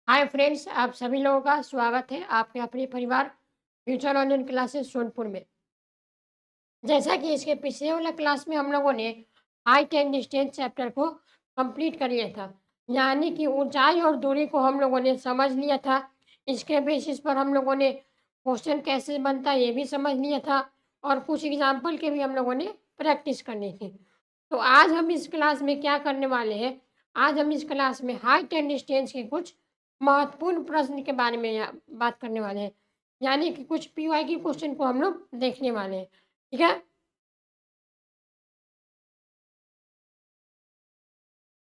Hi friends, आप सभी लोगों का स्वागत है आपके अपने परिवार फ्यूचर ऑनलाइन क्लासेस सोनपुर में। जैसा कि इसके पिछले वाला क्लास में हम लोगों ने हाइट एंड डिस्टेंस चैप्टर को कंप्लीट कर लिया था, यानी कि ऊंचाई और दूरी को हम लोगों ने समझ लिया था। इसके बेसिस पर हम लोगों ने क्वेश्चन कैसे बनता है ये भी समझ लिया था, और कुछ एग्जाम्पल के भी हम लोगों ने प्रैक्टिस करनी थी। तो आज हम इस क्लास में क्या करने वाले हैं, आज हम इस क्लास में हाइट एंड डिस्टेंस के कुछ महत्वपूर्ण प्रश्न के बारे में बात करने वाले हैं, यानी कि कुछ पीवाई के क्वेश्चन को हम लोग देखने वाले हैं। ठीक है।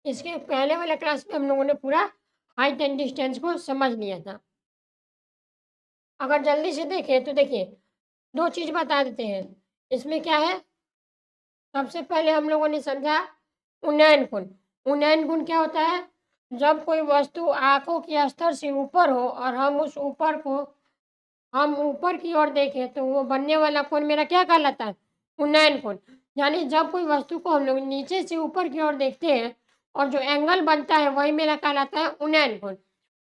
इसके पहले वाले क्लास में हम लोगों ने पूरा हाइट एंड डिस्टेंस को समझ लिया था। अगर जल्दी से देखें तो देखिए, दो चीज़ बता देते हैं। इसमें क्या है, सबसे पहले हम लोगों ने समझा उन्नयन गुण। उन्नयन गुण क्या होता है, जब कोई वस्तु आंखों के स्तर से ऊपर हो और हम ऊपर की ओर देखें तो वो बनने वाला कोण मेरा क्या कहलाता है, उन्नयन कोण। यानी जब कोई वस्तु को हम लोग नीचे से ऊपर की ओर देखते हैं और जो एंगल बनता है वही मेरा कहलाता है उन्नयन कोण।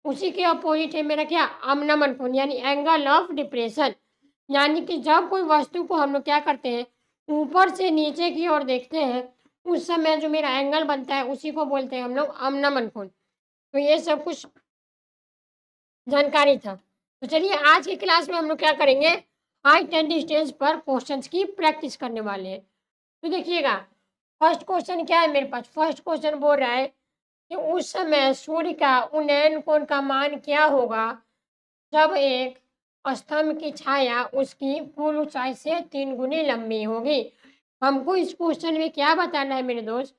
उसी के अपोजिट है मेरा क्या, अवनमन कोण, यानी एंगल ऑफ डिप्रेशन। यानी कि जब कोई वस्तु को हम लोग क्या करते हैं, ऊपर से नीचे की ओर देखते हैं, उस समय जो मेरा एंगल बनता है उसी को बोलते हैं हम लोग अवनमन कोण। तो ये सब कुछ जानकारी था। तो चलिए आज की क्लास में हम लोग क्या करेंगे, हाइट एंड डिस्टेंस पर क्वेश्चंस की प्रैक्टिस करने वाले हैं। तो देखिएगा, फर्स्ट क्वेश्चन क्या है मेरे पास, फर्स्ट क्वेश्चन बोल रहा है कि उस समय सूर्य का उन्नयन कोण का मान क्या होगा जब एक स्तंभ की छाया उसकी कुल ऊंचाई से 3 गुनी लंबी होगी। हमको इस क्वेश्चन में क्या बताना है मेरे दोस्त,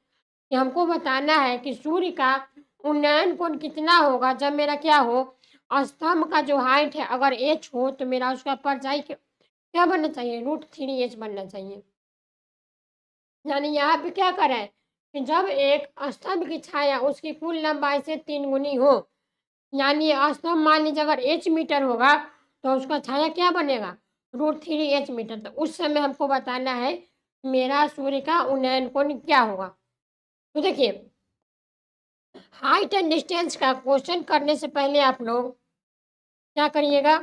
कि हमको बताना है कि सूर्य का उन्नयन कोण कितना होगा जब मेरा क्या हो, स्तंभ का जो हाइट है अगर एच हो तो मेरा उसका परछाई क्या बनना चाहिए, √3h बनना चाहिए। यानी यहाँ पे क्या करा है कि जब एक स्तंभ की छाया उसकी कुल लंबाई से 3 गुनी हो, यानी स्तंभ मान लीजिए अगर एच मीटर होगा तो उसका छाया क्या बनेगा, √3h मीटर। तो उस समय हमको बताना है मेरा सूर्य का उन्नयन कोण क्या होगा। तो देखिए, हाइट एंड डिस्टेंस का क्वेश्चन करने से पहले आप लोग क्या करिएगा,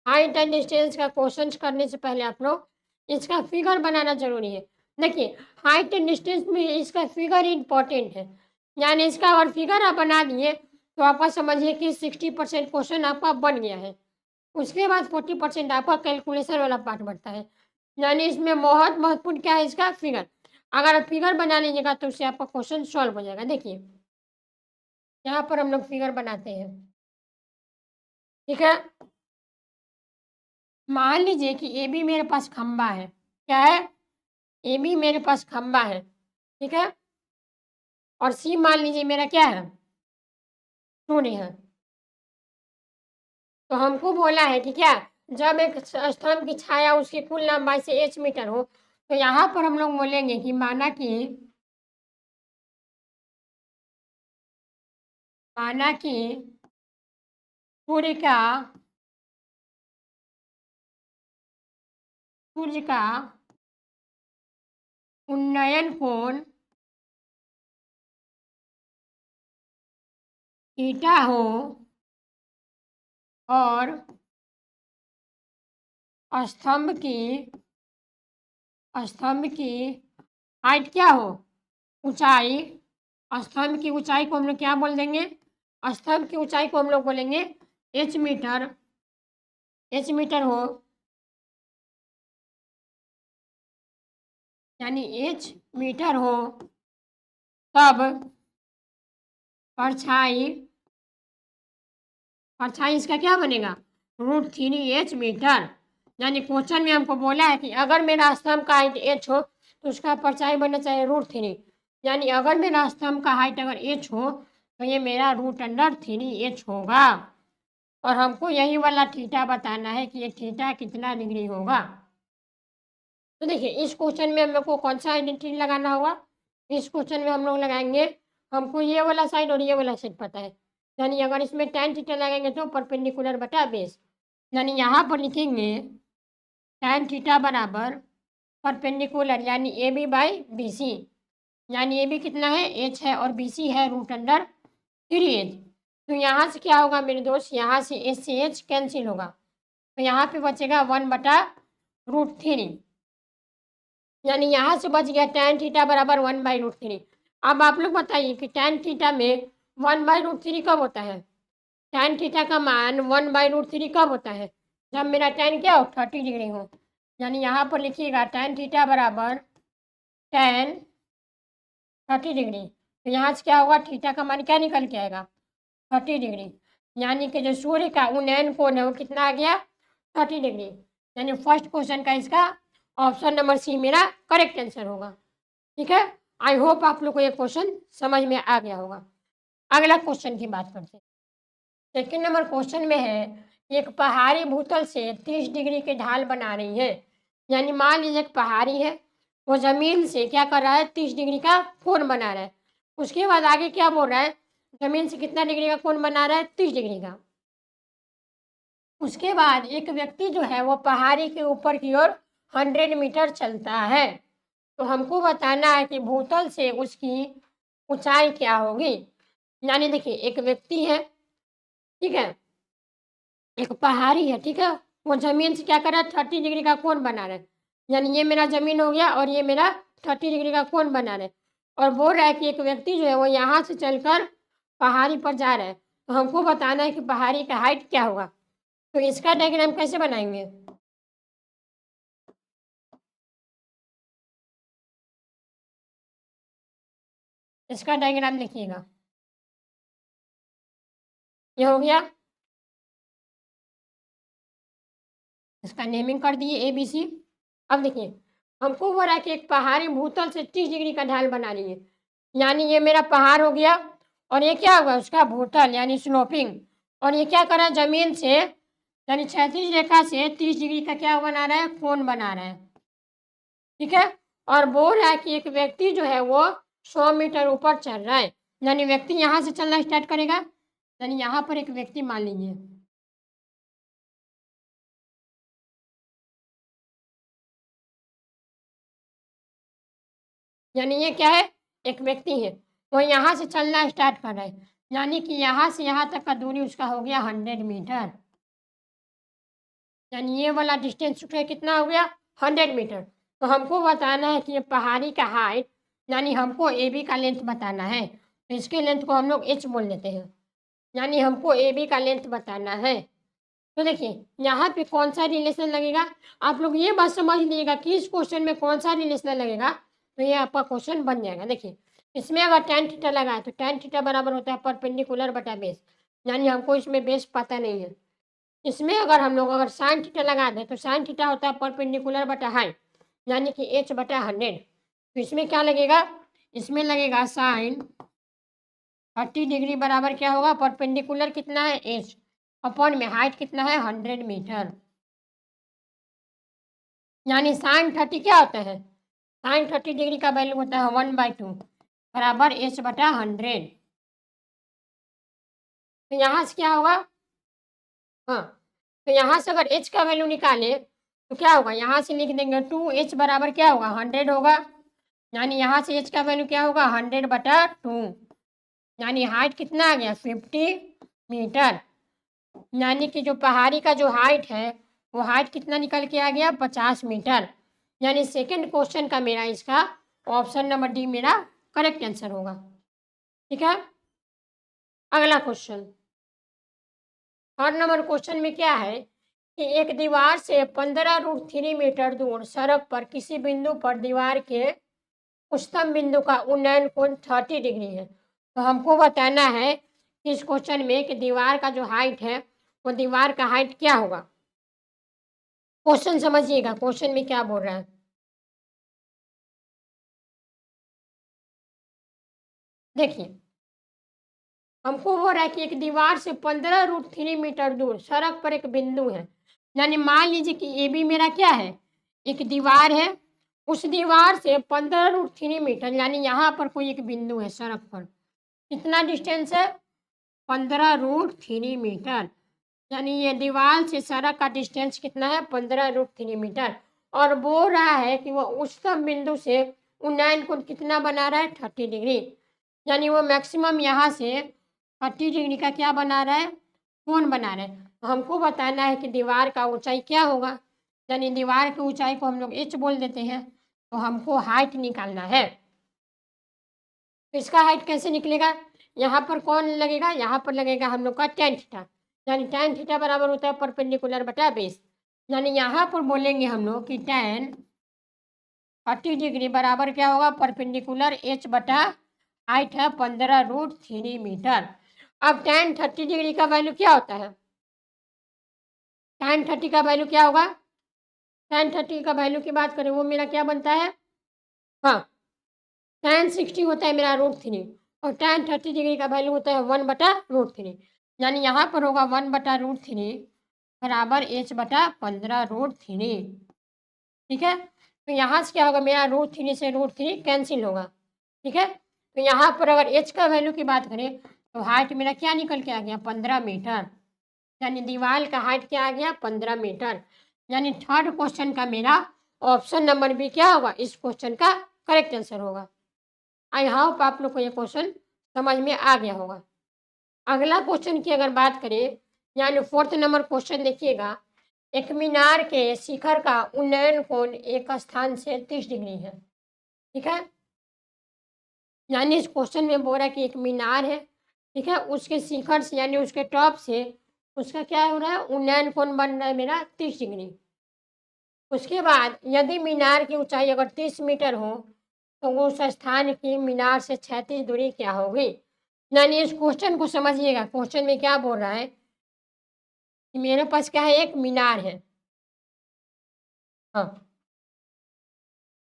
हाइट एंड डिस्टेंस का क्वेश्चन करने से पहले आप लोग इसका फिगर बनाना जरूरी है। देखिए, हाइट एंड डिस्टेंस में इसका फिगर इंपॉर्टेंट है, यानी इसका अगर फिगर आप बना दिए तो आपका समझिए कि 60% क्वेश्चन आपका बन गया है। उसके बाद 40% आपका कैलकुलेशन वाला पार्ट बढ़ता है, यानी इसमें बहुत महत्वपूर्ण क्या है, इसका फिगर। अगर आप फिगर बना लीजिएगा तो उससे आपका क्वेश्चन सॉल्व हो जाएगा। देखिए, यहाँ पर हम लोग फिगर बनाते हैं। ठीक है। मान लीजिए कि ए बी मेरे पास खंबा है। क्या है, ए बी मेरे पास खंबा है। ठीक है। और सी मान लीजिए मेरा क्या है, सूर्य है। तो हमको बोला है कि क्या, जब एक स्तंभ की छाया उसकी कुल लंबाई से h मीटर हो, तो यहाँ पर हम लोग बोलेंगे कि माना कि सूर्य का सूर्य का उन्नयन कोण थीटा हो और स्तंभ की स्तंभ की हाइट क्या हो, ऊंचाई। स्तंभ की ऊंचाई को हम लोग क्या बोल देंगे, स्तंभ की ऊंचाई को हम लोग बोलेंगे एच मीटर हो, यानी एच मीटर हो, तब परछाई परछाई इसका क्या बनेगा, √3h मीटर। यानी क्वेश्चन में हमको बोला है कि अगर मेरा स्तंभ का हाइट h हो तो उसका परछाई बनना चाहिए √3। यानी अगर मेरा स्तंभ का हाइट अगर h हो तो ये मेरा √3h होगा। और हमको यही वाला थीटा बताना है कि ये थीटा कितना डिग्री होगा। तो देखिए, इस क्वेश्चन में हम लोग को कौन सा आइडेंटिटी लगाना होगा, इस क्वेश्चन में हम लोग लगाएंगे, हमको ये वाला साइड और ये वाला साइड पता है। यानी अगर इसमें tan थीटा लगाएंगे तो परपेंडिकुलर बटा बेस, यानी यहाँ पर लिखेंगे tan थीटा बराबर परपेंडिकुलर यानी A B by B C. यानी ए बी कितना है, एच है, और बी सी है √3h। तो यहाँ से क्या होगा मेरे दोस्त, यहाँ से एच से एच कैंसिल होगा, तो यहाँ पे बचेगा 1/√3। यानी यहाँ से बच गया tan थीटा बराबर 1/√3। अब आप लोग बताइए कि tan थीटा में 1/√3 कब होता है? tan थीटा का मान 1/√3 कब होता है? जब मेरा tan क्या हो, 30 डिग्री हो। यानी यहाँ पर लिखिएगा tan थीटा बराबर tan 30 डिग्री। तो यहाँ से क्या होगा, थीटा का मान क्या निकल के आएगा, 30 डिग्री। यानी कि जो सूर्य का उन्नयन कोण है वो कितना आ गया, 30 डिग्री। यानी फर्स्ट क्वेश्चन का इसका ऑप्शन नंबर सी मेरा करेक्ट आंसर होगा। ठीक है, आई होप आप लोग को ये क्वेश्चन समझ में आ गया होगा। अगला क्वेश्चन की बात करते हैं। सेकेंड नंबर क्वेश्चन में है, एक पहाड़ी भूतल से 30 डिग्री की ढाल बना रही है। यानी मान लीजिए एक पहाड़ी है, वो जमीन से क्या कर रहा है, 30 डिग्री का कोण बना रहा है। उसके बाद आगे क्या बोल रहा है, जमीन से कितना डिग्री का कोण बना रहा है, 30 डिग्री का। उसके बाद एक व्यक्ति जो है वो पहाड़ी के ऊपर की ओर 100 मीटर चलता है। तो हमको बताना है कि भूतल से उसकी ऊंचाई क्या होगी। यानी देखिए एक व्यक्ति है, ठीक है, एक पहाड़ी है, ठीक है, वो जमीन से क्या कर रहा है, 30 डिग्री का कोण बना रहा है। यानी ये मेरा जमीन हो गया और ये मेरा 30 डिग्री का कोण बना रहा है। और बोल रहा है कि एक व्यक्ति जो है वो यहाँ से चलकर पहाड़ी पर जा रहा है। तो हमको बताना है कि पहाड़ी का हाइट क्या होगा। तो इसका डायग्राम कैसे बनाएंगे, इसका डायग्राम लिखिएगा। ये हो गया, इसका नेमिंग कर दिए ए बी सी। अब देखिए हमको बोल रहा है कि एक पहाड़ी भूतल से 30 डिग्री का ढाल बना रही है। यानी ये मेरा पहाड़ हो गया और ये क्या होगा, उसका भूतल यानी स्लोपिंग। और ये क्या कर रहा है, जमीन से यानी क्षैतिज रेखा से 30 डिग्री का क्या बना रहा है, कोण बना रहा है। ठीक है, और बोल रहा है कि एक व्यक्ति जो है वो 100 मीटर ऊपर चल रहा है। यानी व्यक्ति यहाँ से चलना स्टार्ट करेगा। यानी यहाँ पर एक व्यक्ति मान लीजिए, यानी ये क्या है, एक व्यक्ति है, वो यहाँ से चलना स्टार्ट कर रहा है। यानी कि यहाँ से यहाँ तक का दूरी उसका हो गया 100 मीटर। यानी ये वाला डिस्टेंस कितना हो गया, 100 मीटर। तो हमको बताना है कि ये पहाड़ी का हाइट, यानी हमको ए बी का लेंथ बताना है। तो इसके लेंथ को हम लोग एच बोल लेते हैं। यानी हमको ए बी का लेंथ बताना है। तो देखिए यहाँ पे कौन सा रिलेशन लगेगा, आप लोग ये बात समझ लीजिएगा कि इस क्वेश्चन में कौन सा रिलेशन लगेगा तो ये आपका क्वेश्चन बन जाएगा। देखिए इसमें अगर tan थीटा लगा है तो tan थीटा बराबर होता है परपेंडिकुलर बटा बेस। यानी हमको इसमें बेस पता नहीं है। इसमें अगर हम लोग अगर साइन थीटा लगा दें तो साइन थीटा होता है परपेंडिकुलर बटा हाइट, यानी कि h/100। तो इसमें क्या लगेगा, इसमें लगेगा साइन 30 डिग्री बराबर क्या होगा, परपेंडिकुलर कितना है h, अपॉन में हाइट कितना है 100 मीटर। यानी साइन 30 क्या होता है, साइन 30 डिग्री का वैल्यू होता है 1/2 बराबर h/100। तो यहाँ से क्या होगा, हाँ, तो यहाँ से अगर h का वैल्यू निकाले तो क्या होगा, यहाँ से लिख देंगे 2h बराबर क्या होगा, 100 होगा। यानी यहाँ से h का वैल्यू क्या होगा, 100/2। यानी हाइट कितना आ गया, 50 मीटर। यानी कि जो पहाड़ी का जो हाइट है वो हाइट कितना निकल के आ गया, 50 मीटर। यानी सेकंड क्वेश्चन का मेरा इसका ऑप्शन नंबर डी मेरा करेक्ट आंसर होगा। ठीक है, अगला क्वेश्चन, थर्ड नंबर क्वेश्चन में क्या है कि एक दीवार से 15√3 मीटर दूर सड़क पर किसी बिंदु पर दीवार के उच्चतम बिंदु का उन्नयन कोण 30 डिग्री है। तो हमको बताना है कि इस क्वेश्चन में कि दीवार का जो हाइट है वो दीवार का हाइट क्या होगा। क्वेश्चन समझिएगा, क्वेश्चन में क्या बोल रहा है। देखिए हमको बोल रहा है कि एक दीवार से 15√3 मीटर दूर सड़क पर एक बिंदु है। यानी मान लीजिए कि ए बी मेरा क्या है, एक दीवार है, उस दीवार से 15√3 मीटर यानी यहाँ पर कोई एक बिंदु है सड़क पर। कितना डिस्टेंस है, 15√3 मीटर। यानी ये दीवार से सड़क का डिस्टेंस कितना है, 15√3 मीटर। और बोल रहा है कि वो उच्चतम बिंदु से उन्नयन कोण कितना बना रहा है 30 डिग्री, यानी वो मैक्सिमम यहाँ से 30 डिग्री का क्या बना रहा है, कोण बना रहा है। तो हमको बताना है कि दीवार का ऊंचाई क्या होगा, यानी दीवार की ऊंचाई को हम लोग एच बोल देते हैं। तो हमको हाइट निकालना है। तो इसका हाइट कैसे निकलेगा, यहाँ पर कौन लगेगा, यहाँ पर लगेगा हम लोग का tan थीटा, यानी tan थीटा बराबर होता है परपेंडिकुलर बटा बेस, यानी यहाँ पर बोलेंगे हम लोग कि tan 30 डिग्री बराबर क्या होगा, परपेंडिकुलर h बटा हाइट है 15√3 मीटर। अब tan 30 डिग्री का वैल्यू क्या होता है, tan 30 का वैल्यू क्या होगा, tan 30 का वैल्यू की बात करें वो मेरा क्या बनता है, हाँ tan 60 होता है मेरा √3 और tan 30 डिग्री का वैल्यू होता है 1/√3, यानी यहाँ पर होगा 1/√3 बराबर h बटा 15√3। ठीक है, तो यहाँ से क्या होगा, मेरा √3 से √3 कैंसिल होगा। ठीक है, तो यहाँ पर अगर h का वैल्यू की बात करें तो हाइट मेरा क्या निकल के आ गया, 15 मीटर, यानी दीवार का हाइट क्या आ गया, 15 मीटर, यानी थर्ड क्वेश्चन का मेरा ऑप्शन नंबर बी क्या होगा, इस क्वेश्चन का करेक्ट आंसर होगा। आई होप आप लोग को ये क्वेश्चन समझ में आ गया होगा। अगला क्वेश्चन की अगर बात करें, यानी फोर्थ नंबर क्वेश्चन देखिएगा, एक मीनार के शिखर का उन्नयन कोण एक स्थान से 30 डिग्री है। ठीक है, यानी इस क्वेश्चन में बोल रहा है कि एक मीनार है, ठीक है, उसके शिखर से यानी उसके टॉप से उसका क्या हो रहा है, उन्नयन कोण बन रहा है मेरा 30 डिग्री। उसके बाद यदि मीनार की ऊंचाई अगर 30 मीटर हो तो उस स्थान की मीनार से 36 दूरी क्या होगी, यानी इस क्वेश्चन को समझिएगा। क्वेश्चन में क्या बोल रहा है कि मेरे पास क्या है, एक मीनार है, हाँ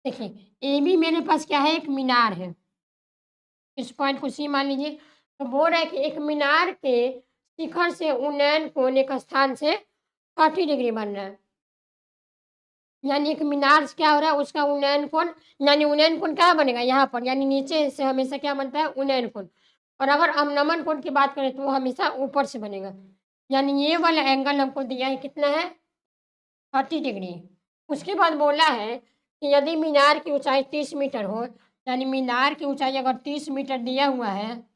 देखिए ए भी मेरे पास क्या है, एक मीनार है, इस पॉइंट को सी मान लीजिए। तो बोल रहा है कि एक मीनार के शिखर से उन्नयन कोण एक स्थान से 30 डिग्री बन रहा है, यानी एक मीनार से क्या हो रहा है, उसका उन्नयन कोण, यानी उन्नयन कोण क्या बनेगा यहाँ पर, यानी नीचे से हमेशा क्या बनता है, उन्नयन कोण, और अगर अवनमन कोण की बात करें तो वो हमेशा ऊपर से बनेगा, यानी ये वाला एंगल हमको दिया है कितना है, 30 डिग्री। उसके बाद बोला है कि यदि मीनार की ऊंचाई 30 मीटर हो, यानी मीनार की ऊंचाई अगर 30 मीटर दिया हुआ है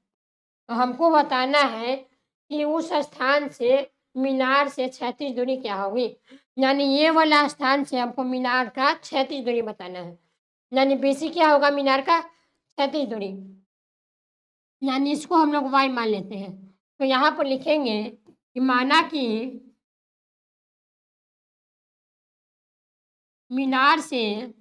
तो हमको बताना है कि उस स्थान से मीनार से 36 दूरी क्या होगी, यानी ये वाला स्थान से हमको मीनार का 36 दूरी बताना है, यानी बेसी क्या होगा मीनार का 36 दूरी, यानी इसको हम लोग y मान लेते हैं। तो यहाँ पर लिखेंगे कि मीनार से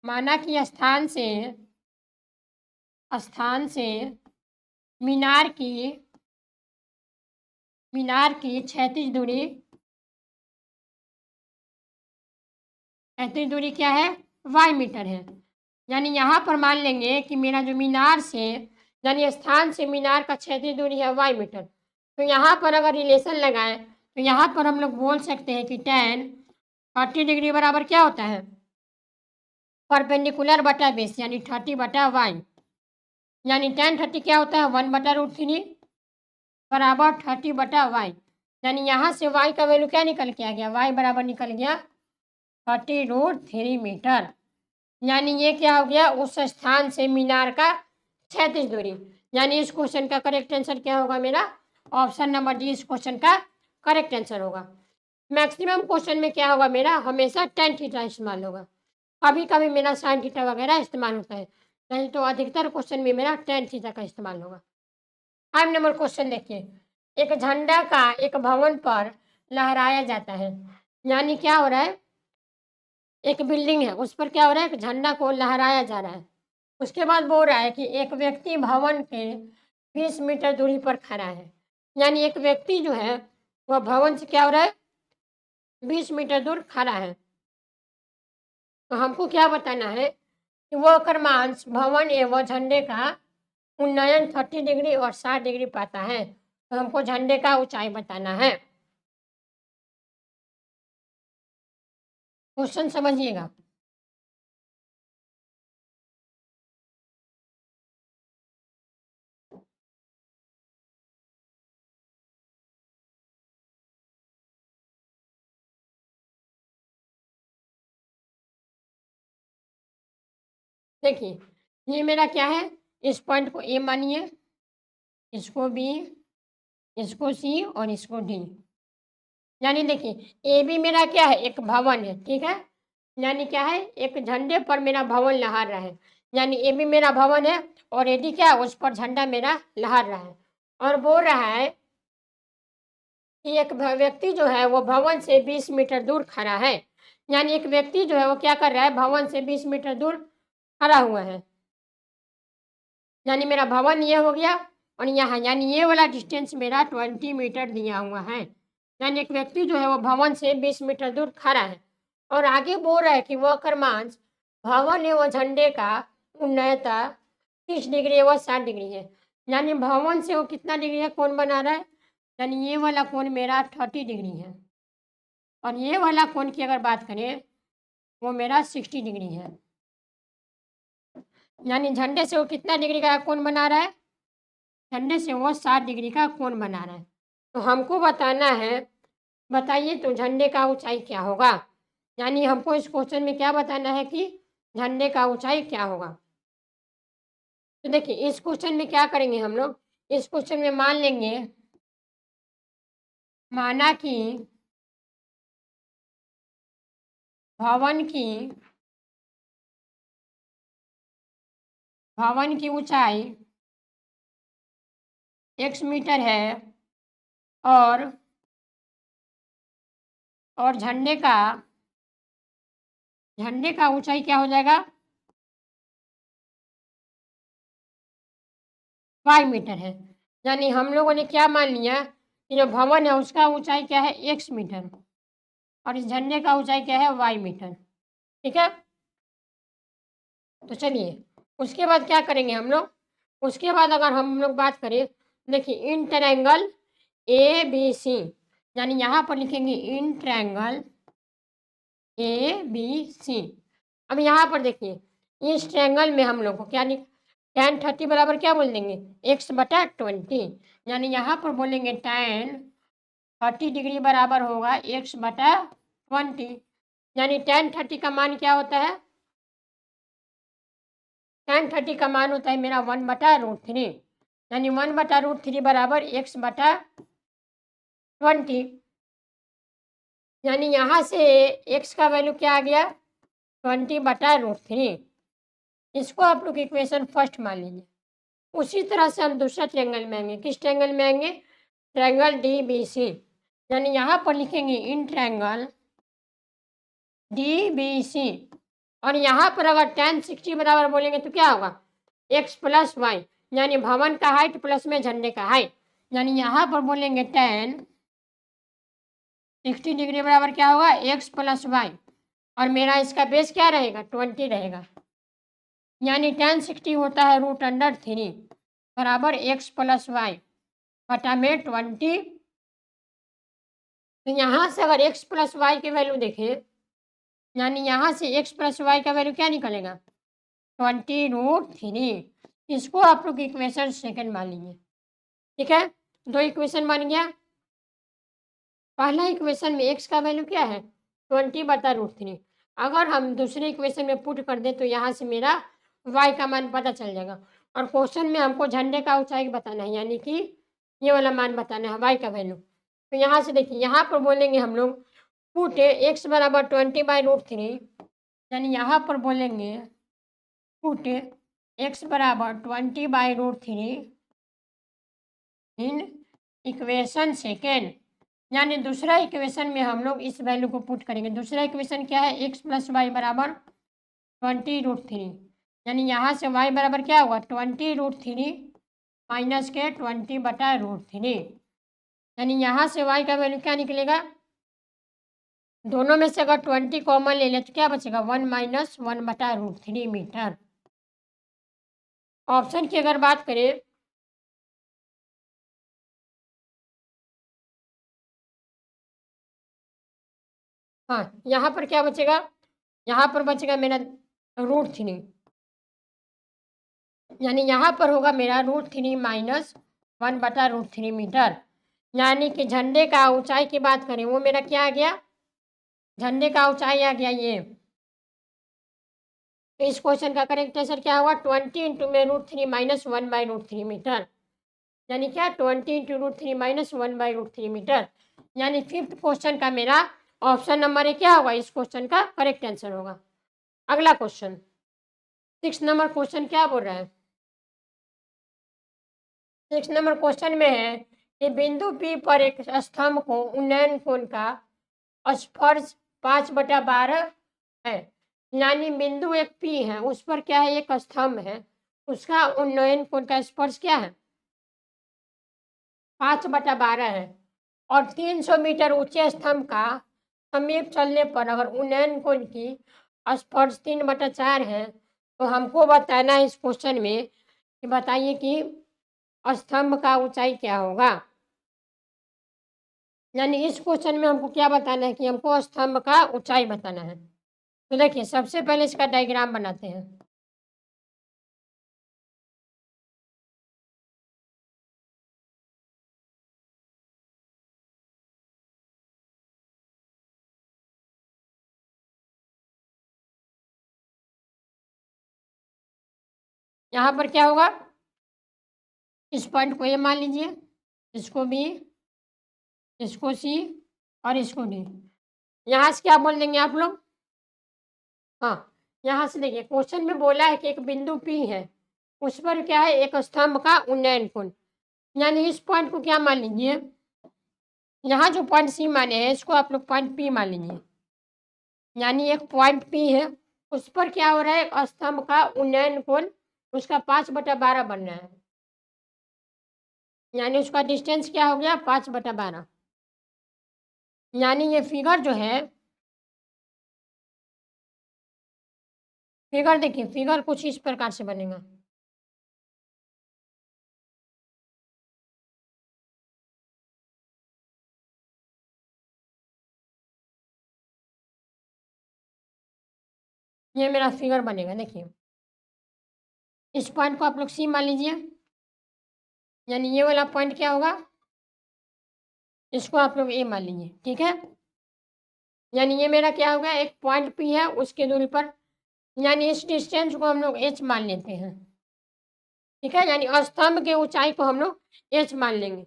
माना कि स्थान से मीनार की 36 दूरी, 36 दूरी क्या है, y मीटर है, यानी यहाँ पर मान लेंगे कि मेरा जो मीनार से यानी स्थान से मीनार का 36 दूरी है y मीटर। तो यहाँ पर अगर रिलेशन लगाएं तो यहाँ पर हम लोग बोल सकते हैं कि tan 30 डिग्री बराबर क्या होता है, परपेंडिकुलर बटा बेस, यानी 30 बटा y, यानी tan 30 क्या होता है, 1/√3 बराबर 30 बटा y, यानी यहाँ से y का वैल्यू क्या निकल के आ गया, y बराबर निकल गया 30√3 मीटर, यानी ये क्या हो गया, उस स्थान से मीनार का 36 दूरी, यानी इस क्वेश्चन का करेक्ट आंसर क्या होगा मेरा, ऑप्शन नंबर डी इस क्वेश्चन का करेक्ट आंसर होगा। मैक्सिमम क्वेश्चन में क्या होगा मेरा, हमेशा tan थीटा इस्तेमाल होगा, कभी कभी मेरा sin थीटा वगैरह इस्तेमाल होता है, नहीं तो अधिकतर क्वेश्चन में मेरा tan थीटा का इस्तेमाल होगा। 5 नंबर क्वेश्चन देखिए, एक झंडा का एक भवन पर लहराया जाता है, यानी क्या हो रहा है, एक बिल्डिंग है उस पर क्या हो रहा है, एक झंडा को लहराया जा रहा है। उसके बाद बोल रहा है कि एक व्यक्ति भवन के 20 मीटर दूरी पर खड़ा है, यानी एक व्यक्ति जो है वह भवन से क्या हो रहा है, 20 मीटर दूर खड़ा है। तो हमको क्या बताना है कि वह क्रमांश भवन एवं झंडे का उन्नयन 30 डिग्री और 60 डिग्री पाता है, तो हमको झंडे का ऊंचाई बताना है। क्वेश्चन समझिएगा। देखिए, ये मेरा क्या है, इस पॉइंट को ए मानिए, इसको बी, इसको सी और इसको डी। यानी देखिए, ए बी मेरा क्या है, एक भवन है, ठीक है? यानी क्या है, एक झंडे पर मेरा भवन लहरा रहा है। यानी ए बी मेरा भवन है और ए डी क्या है, उस पर झंडा मेरा लहर रहा है। और बोल रहा है कि एक व्यक्ति जो है वो भवन से 20 मीटर दूर खड़ा है। यानी एक व्यक्ति जो है वो क्या कर रहा है, भवन से 20 मीटर दूर खड़ा हुआ है। यानी मेरा भवन ये हो गया और यहाँ यानी ये वाला डिस्टेंस मेरा 20 मीटर दिया हुआ है। यानी एक व्यक्ति जो है वो भवन से 20 मीटर दूर खड़ा है और आगे बोल रहा है कि वह क्रमांश भवन एवं झंडे का उन्नयता 30 डिग्री व 60 डिग्री है। यानी भवन से वो कितना डिग्री है कोण बना रहा है, यानी ये वाला कोण मेरा 30 डिग्री है और ये वाला कोण की अगर बात करें वो मेरा 60 डिग्री है। यानी झंडे से वो कितना डिग्री का कोण बना रहा है, झंडे से वो 60 डिग्री का कोण बना रहा है। तो हमको बताना है, बताइए तो झंडे का ऊंचाई क्या होगा। यानी हमको इस क्वेश्चन में क्या बताना है कि झंडे का ऊंचाई क्या होगा। तो देखिए, इस क्वेश्चन में क्या करेंगे हम लोग, इस क्वेश्चन में मान लेंगे, माना कि भवन की ऊंचाई x मीटर है और झंडे का ऊंचाई क्या हो जाएगा, y मीटर है। यानी हम लोगों ने क्या मान लिया कि जो भवन है उसका ऊंचाई क्या है, x मीटर और इस झंडे का ऊंचाई क्या है, y मीटर। ठीक है, तो चलिए उसके बाद क्या करेंगे हम लोग, उसके बाद अगर हम लोग बात करें, देखिए इन ट्रायंगल ए बी सी, यानी यहाँ पर लिखेंगे in triangle A B C. अब यहाँ पर देखिए, इस ट्रायंगल में हम लोग को क्या लिख, tan 30 बराबर क्या बोल देंगे, x/20। यानी यहाँ पर बोलेंगे tan 30 डिग्री बराबर होगा x/20। यानी tan 30 का मान क्या होता है, tan 30 का मान होता है मेरा 1/√3। यानी 1/√3 बराबर x/20। यानी यहाँ से x का वैल्यू क्या आ गया, 20/√3। इसको आप लोग इक्वेशन फर्स्ट मान लीजिए। उसी तरह से हम दूसरा ट्रायंगल में आएंगे, किस ट्रायंगल में आएंगे, ट्रायंगल डी बी सी। यानी यहाँ पर लिखेंगे in triangle D B C और यहाँ पर अगर tan 60 बराबर बोलेंगे तो क्या होगा, x+y। यानी भवन का हाइट प्लस में झंडे का हाइट। यानी यहाँ पर बोलेंगे tan 60 डिग्री बराबर क्या होगा, x+y और मेरा इसका बेस क्या रहेगा, 20 रहेगा। यानी tan 60 होता है √3 बराबर x+y बटा में 20। तो यहाँ से अगर x+y की वैल्यू देखें, यानी यहाँ से x+y का वैल्यू क्या निकलेगा, 20√3। इसको आप लोग इक्वेशन सेकंड मान लीजिए। ठीक है, दो इक्वेशन बन गया। पहला इक्वेशन में x का वैल्यू क्या है, 20/√3। अगर हम दूसरे इक्वेशन में पुट कर दें तो यहाँ से मेरा y का मान पता चल जाएगा और क्वेश्चन में हमको झंडे का ऊंचाई बताना है, यानी कि ये वाला मान बताना है, y का वैल्यू। तो यहाँ से देखिए, यहाँ पर बोलेंगे हम लोग पुट x बराबर 20/√3। यानी यहाँ पर बोलेंगे पुट x बराबर 20/√3 इन इक्वेशन सेकेंड। यानी दूसरा इक्वेशन में हम लोग इस वैल्यू को पुट करेंगे। दूसरा इक्वेशन क्या है, x+y बराबर 20√3। यानी यहाँ से y बराबर क्या होगा, 20√3 माइनस के 20/√3। यानी यहाँ से y का वैल्यू क्या निकलेगा, दोनों में से अगर 20 कॉमन ले ले तो क्या बचेगा, 1 - 1/√3 मीटर। ऑप्शन की अगर बात करें, हाँ यहाँ पर क्या बचेगा, यहाँ पर बचेगा मेरा √3। यानी यहाँ पर होगा मेरा √3 माइनस 1/√3 मीटर। यानी कि झंडे का ऊंचाई की बात करें वो मेरा क्या आ गया, झंडे का ऊंचाई आ गया ये तो इस क्वेश्चन का करेक्ट आंसर क्या होगा? 20 इंटू में √3 माइनस 1/√3 मीटर, यानी क्या 20 इंटू √3 माइनस 1/√3 मीटर, यानी फिफ्थ क्वेश्चन का मेरा ऑप्शन नंबर क्या होगा? इस क्वेश्चन का करेक्ट आंसर होगा। अगला क्वेश्चन 6 नंबर क्वेश्चन क्या बोल रहा है? 6 नंबर क्वेश्चन में है कि बिंदु P पर एक स्तंभ को उन्नयन कोण का स्पर्श 5/12 है, यानी बिंदु एक P है, उस पर क्या है? एक स्तंभ है, उसका उन्नयन कोण का स्पर्श क्या है? 5/12 है, और 300 मीटर ऊंचे स्तंभ का समीप चलने पर अगर उन्नयन कोण की स्पर्श 3/4 है, तो हमको बताना है इस क्वेश्चन में कि बताइए कि स्तंभ का ऊंचाई क्या होगा। यानी इस क्वेश्चन में हमको क्या बताना है कि हमको स्तंभ का ऊंचाई बताना है। तो देखिए सबसे पहले इसका डायग्राम बनाते हैं। यहाँ पर क्या होगा? इस पॉइंट को ए मान लीजिए, इसको बी, इसको सी और इसको डी। यहाँ से क्या बोल देंगे आप लोग? हाँ, यहाँ से देखिए क्वेश्चन में बोला है कि एक बिंदु P है, उस पर क्या है? एक स्तंभ का उन्नयन कोण, यानी इस पॉइंट को क्या मान लीजिए? यहाँ जो पॉइंट सी माने हैं इसको आप लोग पॉइंट P मान लीजिए, यानी एक पॉइंट P है, उस पर क्या हो रहा है? एक स्तंभ का उन्नयन कोण उसका 5/12 बन रहा है, यानी उसका डिस्टेंस क्या हो गया? 5/12। यानी ये फिगर जो है, फिगर देखिए, फिगर कुछ इस प्रकार से बनेगा। ये मेरा फिगर बनेगा, देखिए इस पॉइंट को आप लोग सी मान लीजिए, यानी ये वाला पॉइंट क्या होगा? इसको आप लोग ए मान लीजिए, ठीक है। यानी ये मेरा क्या होगा? एक पॉइंट पी है, उसके दूरी पर, यानी इस डिस्टेंस को हम लोग एच मान लेते हैं, ठीक है। यानी स्तंभ के ऊंचाई को हम लोग एच मान लेंगे,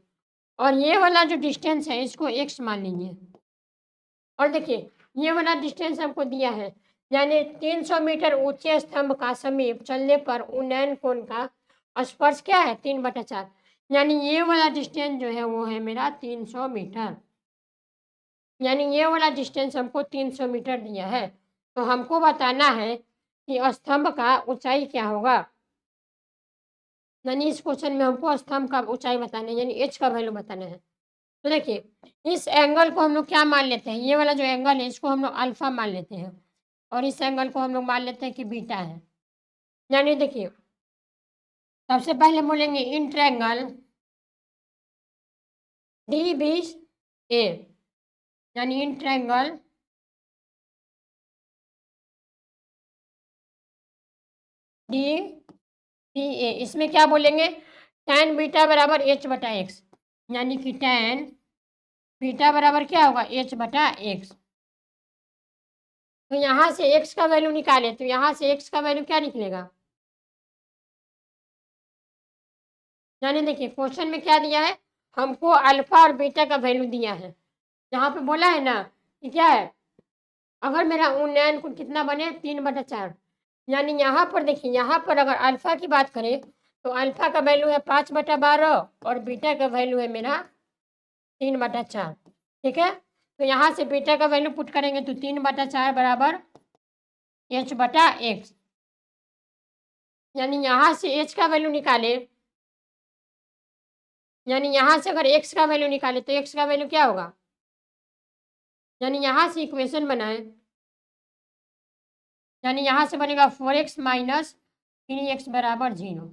और ये वाला जो डिस्टेंस है इसको एक्स मान लीजिए। और देखिए ये वाला डिस्टेंस हमको दिया है, यानी 300 मीटर ऊंचे स्तंभ का समीप चलने पर उन्नयन कोण का स्पर्श क्या है? 3/4, यानी ये वाला डिस्टेंस जो है वो है मेरा 300 मीटर, यानी ये वाला डिस्टेंस हमको 300 मीटर दिया है। तो हमको बताना है कि स्तंभ का ऊंचाई क्या होगा। यानी इस क्वेश्चन में हमको स्तंभ का ऊंचाई बताना है, यानी एच का वैल्यू बताना है। तो देखिए इस एंगल को हम लोग क्या मान लेते हैं? ये वाला जो एंगल है इसको हम लोग अल्फा मान लेते हैं, और इस एंगल को हम लोग मान लेते हैं कि बीटा है। यानी देखिए सबसे पहले बोलेंगे इन ट्रायंगल डी बी ए, यानी इन ट्रायंगल डी बी ए, इसमें क्या बोलेंगे? tan बीटा बराबर h/x, यानी कि tan बीटा बराबर क्या होगा? h/x। तो यहाँ से x का वैल्यू निकाले, तो यहाँ से x का वैल्यू क्या निकलेगा? यानी देखिए क्वेश्चन में क्या दिया है? हमको अल्फा और बीटा का वैल्यू दिया है। यहाँ पे बोला है ना कि क्या है? अगर मेरा उन्नयन कोण कितना बने? 3/4, यानी यहाँ पर देखिए, यहाँ पर अगर अल्फा की बात करें तो अल्फा का वैल्यू है 5/12 और बीटा का वैल्यू है मेरा 3/4, ठीक है। तो यहाँ से बीटा का वैल्यू पुट करेंगे तो 3/4 बराबर h/x, यानी यहाँ से h का वैल्यू निकाले, यानी यहाँ से अगर x का वैल्यू निकाले तो x का वैल्यू क्या होगा? यानी यहाँ से इक्वेशन बनाए, यानी यहाँ से बनेगा 4x माइनस 3x बराबर 0।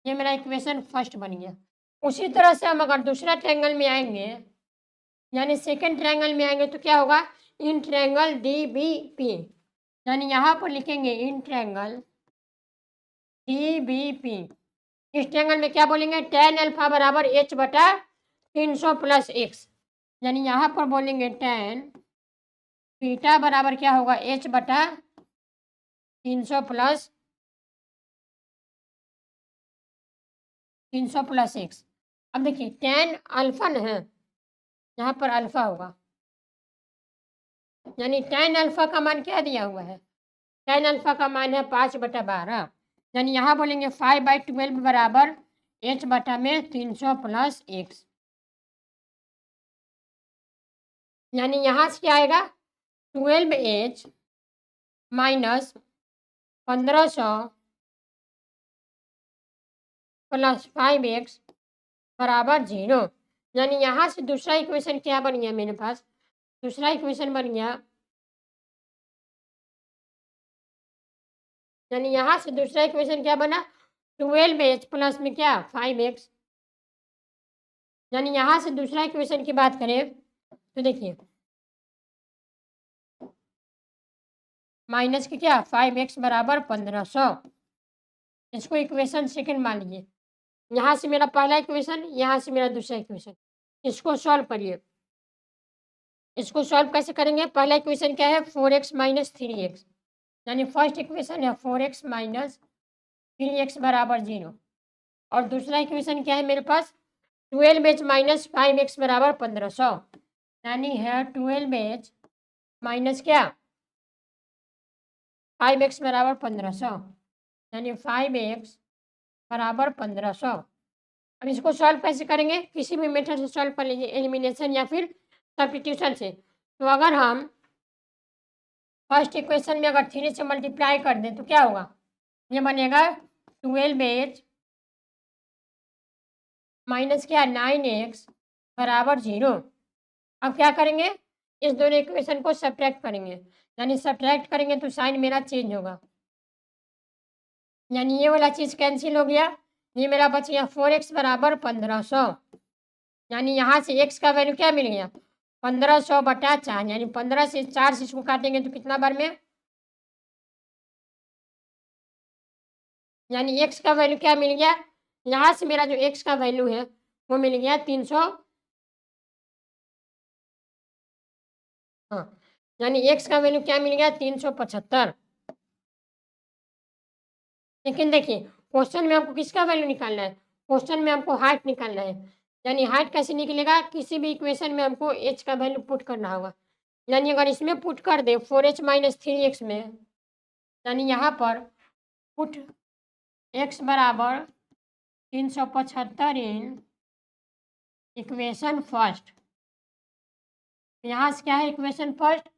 ये मेरा इक्वेशन फर्स्ट बन गया। उसी तरह से हम अगर दूसरा ट्रायंगल में आएंगे, यानी सेकंड ट्रायंगल में आएंगे तो क्या होगा? In triangle D B P, यानी यहाँ पर लिखेंगे in triangle D B P. इस ट्रायंगल में क्या बोलेंगे? tan अल्फा बराबर h/300 प्लस x, यानी यहाँ पर बोलेंगे tan बीटा बराबर क्या होगा? h/300 300 plus 300 plus x. अब देखिए टेन अल्फा न है, यहाँ पर अल्फा होगा, यानी टेन अल्फा का मान क्या दिया हुआ है? टेन अल्फा का मान है 5/12, यानी यहाँ बोलेंगे 5/12 बराबर एच बटा में 300 प्लस एक्स, यानी यहाँ से क्या आएगा 12h माइनस 1500 प्लस 5x बराबर 0, यानी यहाँ से दूसरा इक्वेशन क्या बन गया मेरे पास? दूसरा इक्वेशन बन गया, यानी यहाँ से दूसरा इक्वेशन क्या बना 12h प्लस में क्या 5x, यानी यहाँ से दूसरा इक्वेशन की बात करें तो देखिए माइनस के क्या 5x बराबर 1500, इसको इक्वेशन सेकंड मान लीजिए। यहाँ से मेरा पहला इक्वेशन, यहाँ से मेरा दूसरा इक्वेशन, इसको सॉल्व करिए। इसको सॉल्व कैसे करेंगे? पहला इक्वेशन क्या है 4x माइनस 3x, यानी फर्स्ट इक्वेशन है 4x माइनस 3x बराबर 0, और दूसरा इक्वेशन क्या है मेरे पास 12h माइनस 5x बराबर 1500, यानी है 12h माइनस क्या 5x बराबर 1500, यानी 5x बराबर 1500। अब इसको सॉल्व कैसे करेंगे? किसी भी मेथड से सॉल्व कर लीजिए, एलिमिनेशन या फिर सब्स्टिट्यूशन से। तो अगर हम फर्स्ट इक्वेशन में अगर 3 से मल्टीप्लाई कर दें तो क्या होगा? ये बनेगा 12h माइनस क्या 9x बराबर 0। अब क्या करेंगे? इस दोनों इक्वेशन को सब्ट्रैक्ट करेंगे, यानी सब्ट्रैक्ट करेंगे तो साइन मेरा चेंज होगा, यानी ये वाला चीज़ कैंसिल हो गया, ये मेरा बच गया 4x बराबर 1500, यानी यहाँ से x का वैल्यू क्या मिल गया 1500/4, यानी 15 से 4 से इसको काटेंगे तो कितना बार में, यानी x का वैल्यू क्या मिल गया, यहाँ से मेरा जो x का वैल्यू है वो मिल गया 300, हाँ, यानी x का वैल्यू क्या मिल गया 375। लेकिन देखिए क्वेश्चन में हमको किसका वैल्यू निकालना है? क्वेश्चन में हमको हाइट निकालना है, यानी हाइट कैसे निकलेगा? किसी भी इक्वेशन में हमको h का वैल्यू पुट करना होगा, यानी अगर इसमें पुट कर दे 4h माइनस 3x में, यानी यहाँ पर पुट x बराबर 375 इन इक्वेशन फर्स्ट, यहाँ से क्या है equation first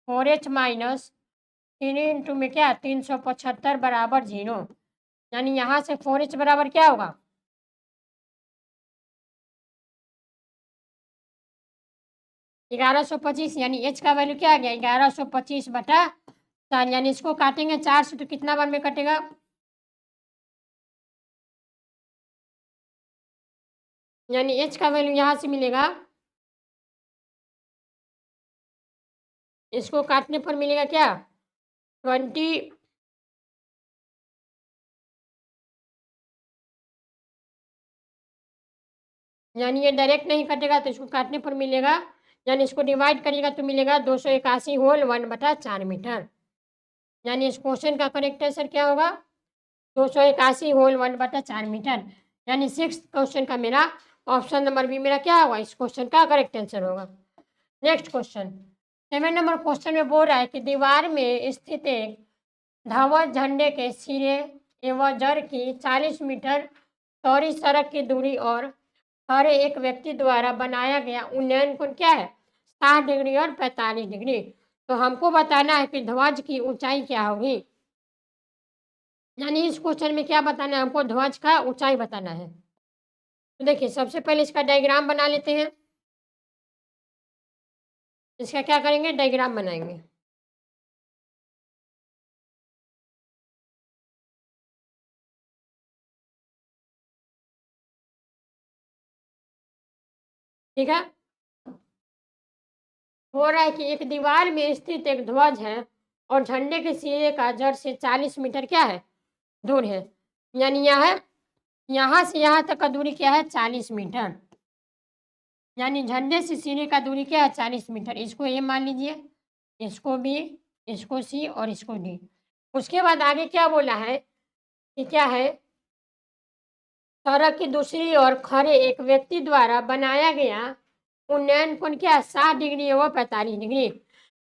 4h minus 3 into में क्या 375 बराबर 0, यानी यहाँ से 4h बराबर क्या होगा 1125, यानी h का वैल्यू क्या आ गया 1125/4, यानी इसको काटेंगे 4 से तो कितना बार में कटेगा, यानी h का वैल्यू यहाँ से मिलेगा, इसको काटने पर मिलेगा क्या 20, यानी ये डायरेक्ट नहीं कटेगा तो इसको काटने पर मिलेगा, यानी इसको डिवाइड करिएगा तो मिलेगा 281 होल 1/4 मीटर, यानी इस क्वेश्चन का करेक्ट आंसर क्या होगा 281 होल 1/4 मीटर, यानी 6th क्वेश्चन का मेरा ऑप्शन नंबर बी मेरा क्या होगा इस क्वेश्चन का करेक्ट आंसर होगा। नेक्स्ट क्वेश्चन 7 नंबर क्वेश्चन में बोल रहा है कि दीवार में स्थित एक ध्वज झंडे के सिरे एवं जड़ की 40 मीटर चौड़ी सड़क की दूरी और हर एक व्यक्ति द्वारा बनाया गया उन्नयन कोण क्या है 60 डिग्री और 45 डिग्री। तो हमको बताना है कि ध्वज की ऊंचाई क्या होगी, यानी इस क्वेश्चन में क्या बताना है हमको ध्वज का ऊंचाई बताना है। तो देखिए सबसे पहले इसका डायग्राम बना लेते हैं, इसका क्या करेंगे डायग्राम बनाएंगे। ठीक है, हो रहा है कि एक दीवार में स्थित एक ध्वज है और झंडे के सिरे का जड़ से 40 मीटर क्या है दूर है, यानी यहाँ से यहाँ तक का दूरी क्या है 40 मीटर, यानी झंडे से सिरे का दूरी क्या है 40 मीटर। इसको ए मान लीजिए, इसको बी, इसको सी और इसको डी। उसके बाद आगे क्या बोला है कि क्या है, सड़क की दूसरी ओर खड़े एक व्यक्ति द्वारा बनाया गया उन्नयन कोण क्या है, 60 डिग्री व 45 डिग्री।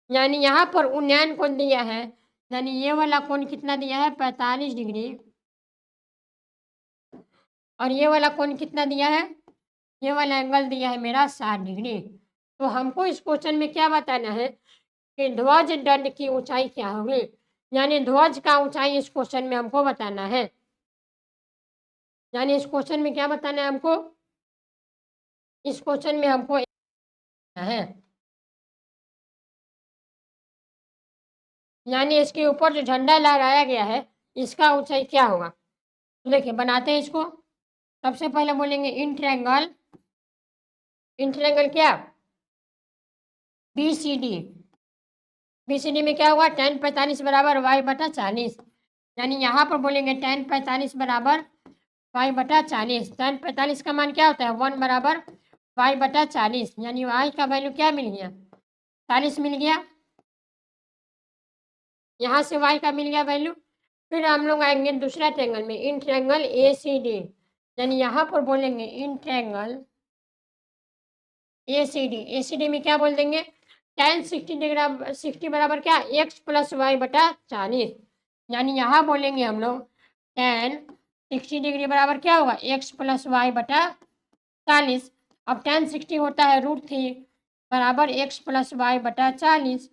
यानी यहाँ पर उन्नयन कोण दिया है, यानी ये वाला कोण कितना दिया है, 45 डिग्री, और ये वाला कोण कितना दिया है, ये वाला एंगल दिया है मेरा 60 डिग्री। तो हमको इस क्वेश्चन में क्या बताना है कि ध्वज दंड की ऊंचाई क्या होगी, यानी ध्वज का ऊंचाई इस क्वेश्चन में हमको बताना है। यानी इस क्वेश्चन में क्या बताना है हमको, इस क्वेश्चन में हमको है, यानी इसके ऊपर जो झंडा लहराया गया है इसका ऊंचाई क्या होगा। तो देखिए बनाते हैं इसको। सबसे पहले बोलेंगे इन ट्रायंगल, इन ट्रायंगल क्या, B C D. B C D में क्या होगा, tan 45 बराबर वाई बटा 40। यानी यहाँ पर बोलेंगे tan 45 बराबर वाई बटा 40। tan 45 का मान क्या होता है, 1 बराबर वाई बटा 40। यानी वाई का वैल्यू क्या मिल गया, 40 मिल गया। यहाँ से वाई का मिल गया वैल्यू। फिर हम लोग आएंगे दूसरा ट्रायंगल में, इन ट्रायंगल ए सी डी। यानी यहाँ पर बोलेंगे in triangle A C D. A C D में क्या बोल देंगे, tan 60 डिग्री 60 बराबर क्या, एक्स प्लस वाई बटा 40। यानी यहाँ बोलेंगे हम लोग tan 60 डिग्री बराबर क्या होगा, एक्स प्लस वाई बटा 40। अब tan 60 होता है √3 बराबर एक्स प्लस वाई बटा 40।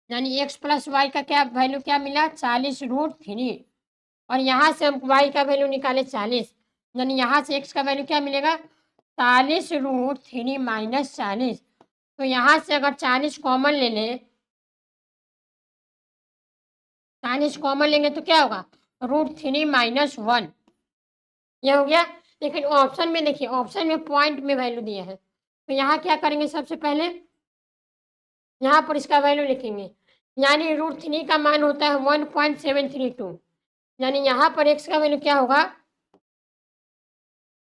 यानी एक्स प्लस वाई का क्या वैल्यू क्या मिला, 40√3। और यहाँ से हम वाई का वैल्यू निकाले 40। यानी यहाँ से एक्स का वैल्यू क्या मिलेगा, 40√3 माइनस 40। तो यहाँ से अगर 40 कॉमन ले लें, 40 कॉमन लेंगे तो क्या होगा, √3 माइनस 1, ये हो गया। लेकिन ऑप्शन में देखिए, ऑप्शन में पॉइंट में वैल्यू दिया है, तो यहाँ क्या करेंगे, सबसे पहले यहाँ पर इसका वैल्यू लिखेंगे। यानी √3 का मान होता है 1.732। यानी यहाँ पर एक्स का वैल्यू क्या होगा,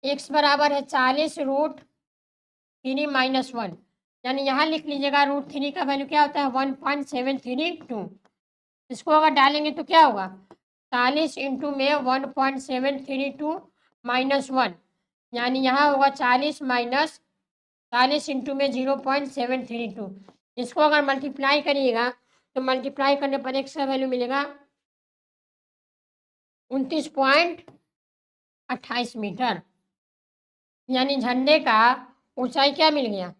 एक्स बराबर है 40√3 माइनस 1। यानी यहाँ लिख लीजिएगा √3 का वैल्यू क्या होता है, 1.732। इसको अगर डालेंगे तो क्या होगा, 40 इंटू में 1.732 माइनस 1। यानी यहाँ होगा 40 माइनस 40 इंटू में 0.732। इसको अगर मल्टीप्लाई करिएगा तो मल्टीप्लाई करने पर एक्स का वैल्यू मिलेगा 29.28 मीटर। यानी झंडे का ऊंचाई क्या मिल गया,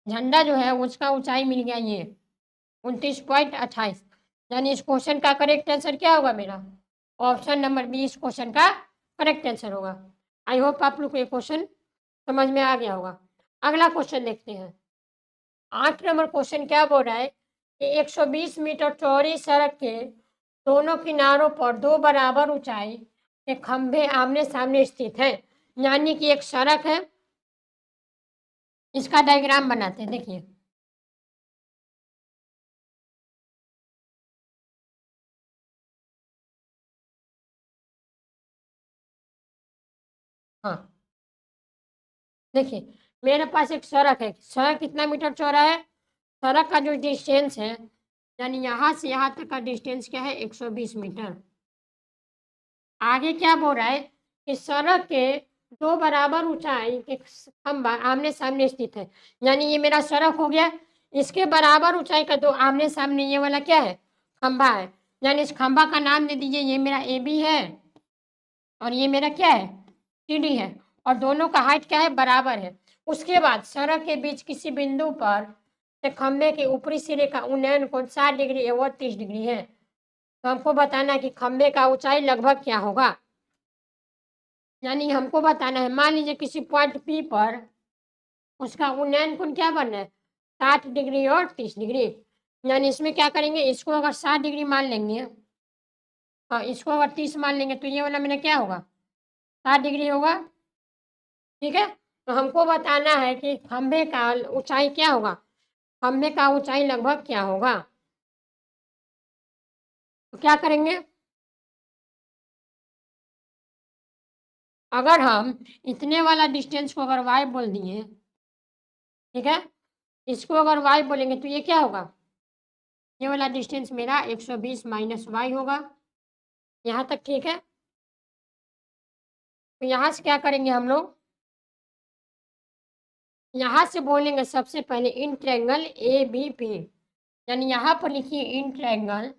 झंडा जो है उसका ऊंचाई मिल गया ये 29.28। यानी इस क्वेश्चन का करेक्ट आंसर क्या होगा मेरा, ऑप्शन नंबर बी इस क्वेश्चन का करेक्ट आंसर होगा। आई होप आप लोग को ये क्वेश्चन समझ में आ गया होगा। अगला क्वेश्चन देखते हैं। 8 नंबर क्वेश्चन क्या बोल रहा है कि 120 मीटर चौड़ी सड़क के दोनों किनारों पर दो बराबर ऊंचाई के खंभे आमने सामने स्थित हैं। यानी कि एक सड़क है, इसका डायग्राम बनाते हैं, देखिए। हाँ देखिए, मेरे पास एक सड़क है, सड़क कितना मीटर चौड़ा है, सड़क का जो डिस्टेंस है, यानी यहाँ से यहाँ तक का डिस्टेंस क्या है, 120 मीटर। आगे क्या बोल रहा है कि सड़क के दो बराबर ऊंचाई के खंभा आमने सामने स्थित है। यानी ये मेरा सड़क हो गया, इसके बराबर ऊंचाई का दो आमने सामने ये वाला क्या है, खंभा है। यानी इस खंभा का नाम दे दीजिए, ये मेरा ए बी है और ये मेरा क्या है, सी डी है, और दोनों का हाइट क्या है, बराबर है। उसके बाद सड़क के बीच किसी बिंदु पर से खंभे के ऊपरी सिरे का उन्नयन कोण 60 डिग्री एवं 30 डिग्री है। तो हमको बताना है कि खंभे का ऊंचाई लगभग क्या होगा। यानी हमको बताना है, मान लीजिए किसी पॉइंट पी पर उसका उन्नयन कोण क्या बनना है, 60 डिग्री और 30 डिग्री। यानी इसमें क्या करेंगे, इसको अगर 60 डिग्री मान लेंगे, हाँ इसको अगर 30 मान लेंगे, तो ये वाला मेरा क्या होगा, 60 डिग्री होगा। ठीक है, तो हमको बताना है कि खंभे का ऊंचाई क्या होगा, खंभे का ऊंचाई लगभग क्या होगा। तो क्या करेंगे, अगर हम इतने वाला डिस्टेंस को अगर वाई बोल दिए, ठीक है, इसको अगर वाई बोलेंगे तो ये क्या होगा, ये वाला डिस्टेंस मेरा 120 माइनस वाई होगा। यहाँ तक ठीक है। तो यहाँ से क्या करेंगे हम लोग, यहाँ से बोलेंगे सबसे पहले in triangle A B P, यानी यहाँ पर लिखिए in triangle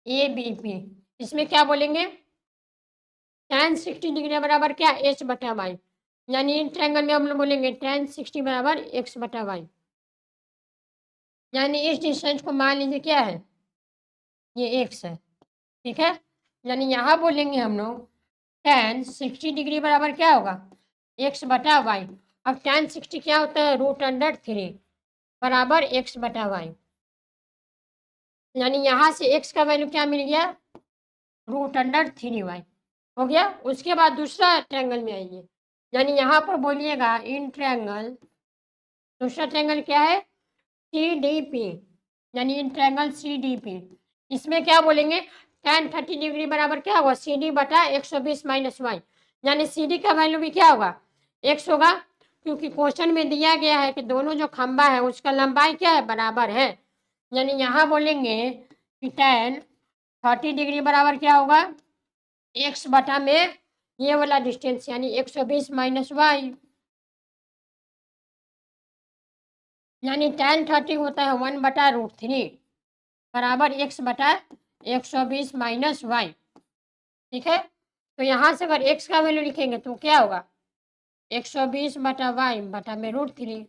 A B P. इसमें क्या बोलेंगे, tan 60 डिग्री बराबर क्या, एच बटा वाई, यानी इन ट्रायंगल में हम लोग बोलेंगे tan 60 बराबर एक्स बटा वाई, यानी इस डिस्टेंस को मान लीजिए क्या है, ये एक्स है। ठीक है, यानी यहाँ बोलेंगे हम लोग tan 60 डिग्री बराबर क्या होगा, एक्स बटा वाई। अब tan 60 क्या होता है, √3 बराबर एक्स बटा वाई, यानी यहाँ से x का वैल्यू क्या मिल गया, √3y हो गया। उसके बाद दूसरा ट्रायंगल में आइए, यानी यहाँ पर बोलिएगा इन ट्रायंगल, दूसरा ट्रायंगल क्या है, CDP, यानी इन ट्रायंगल CDP। इसमें क्या बोलेंगे, tan 30 डिग्री बराबर क्या होगा, CD बटा 120 माइनस वाई, यानी CD का वैल्यू भी क्या होगा, x होगा, क्योंकि क्वेश्चन में दिया गया है कि दोनों जो खंबा है उसका लंबाई क्या है, बराबर है। यानी यहाँ बोलेंगे कि tan 30 डिग्री बराबर क्या होगा, x बटा में ये वाला डिस्टेंस यानी 120 माइनस वाई, यानी tan 30 होता है 1 बटा √3 बराबर x बटा 120 माइनस वाई। ठीक है, तो यहाँ से अगर x का वैल्यू लिखेंगे तो क्या होगा, 120 बटा वाई बटा में √3,